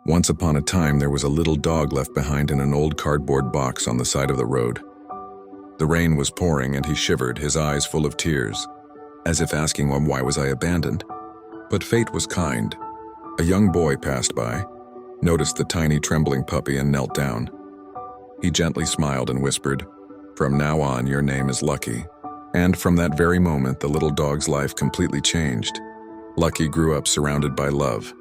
Once upon a time, there was a little dog left behind in an old cardboard box on the side of the road. The rain was pouring and he shivered, his eyes full of tears, as if asking why was I abandoned? But fate was kind. A young boy passed by, noticed the tiny trembling puppy and knelt down. He gently smiled and whispered, "From now on, your name is Lucky." And from that very moment, the little dog's life completely changed. Lucky grew up surrounded by love.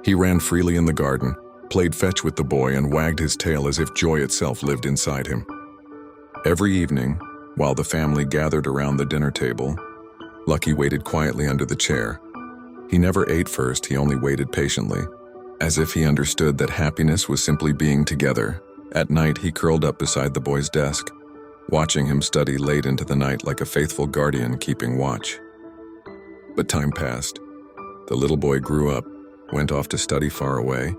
He ran freely in the garden, played fetch with the boy, and wagged his tail as if joy itself lived inside him. Every evening, while the family gathered around the dinner table, Lucky waited quietly under the chair. He never ate first, he only waited patiently, as if he understood that happiness was simply being together. At night, he curled up beside the boy's desk, watching him study late into the night like a faithful guardian keeping watch. But time passed. The little boy grew up, went off to study far away,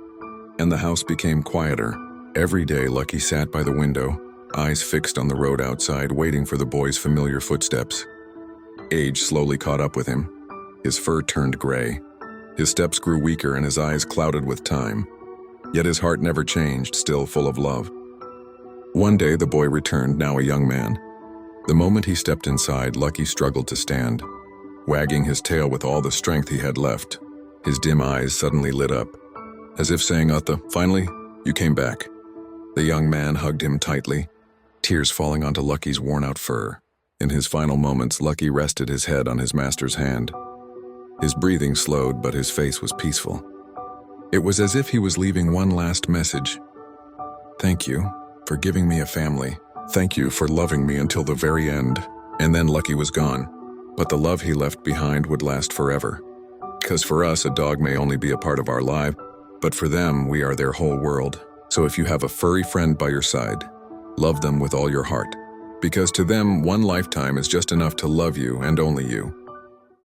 and the house became quieter. Every day, Lucky sat by the window, eyes fixed on the road outside, waiting for the boy's familiar footsteps. Age slowly caught up with him. His fur turned gray. His steps grew weaker and his eyes clouded with time. Yet his heart never changed, still full of love. One day, the boy returned, now a young man. The moment he stepped inside, Lucky struggled to stand, wagging his tail with all the strength he had left. His dim eyes suddenly lit up, as if saying, "Atta, finally, you came back." The young man hugged him tightly, tears falling onto Lucky's worn-out fur. In his final moments, Lucky rested his head on his master's hand. His breathing slowed, but his face was peaceful. It was as if he was leaving one last message. "Thank you for giving me a family. Thank you for loving me until the very end." And then Lucky was gone. But the love he left behind would last forever. Because for us, a dog may only be a part of our life, but for them, we are their whole world. So if you have a furry friend by your side, love them with all your heart. Because to them, one lifetime is just enough to love you and only you.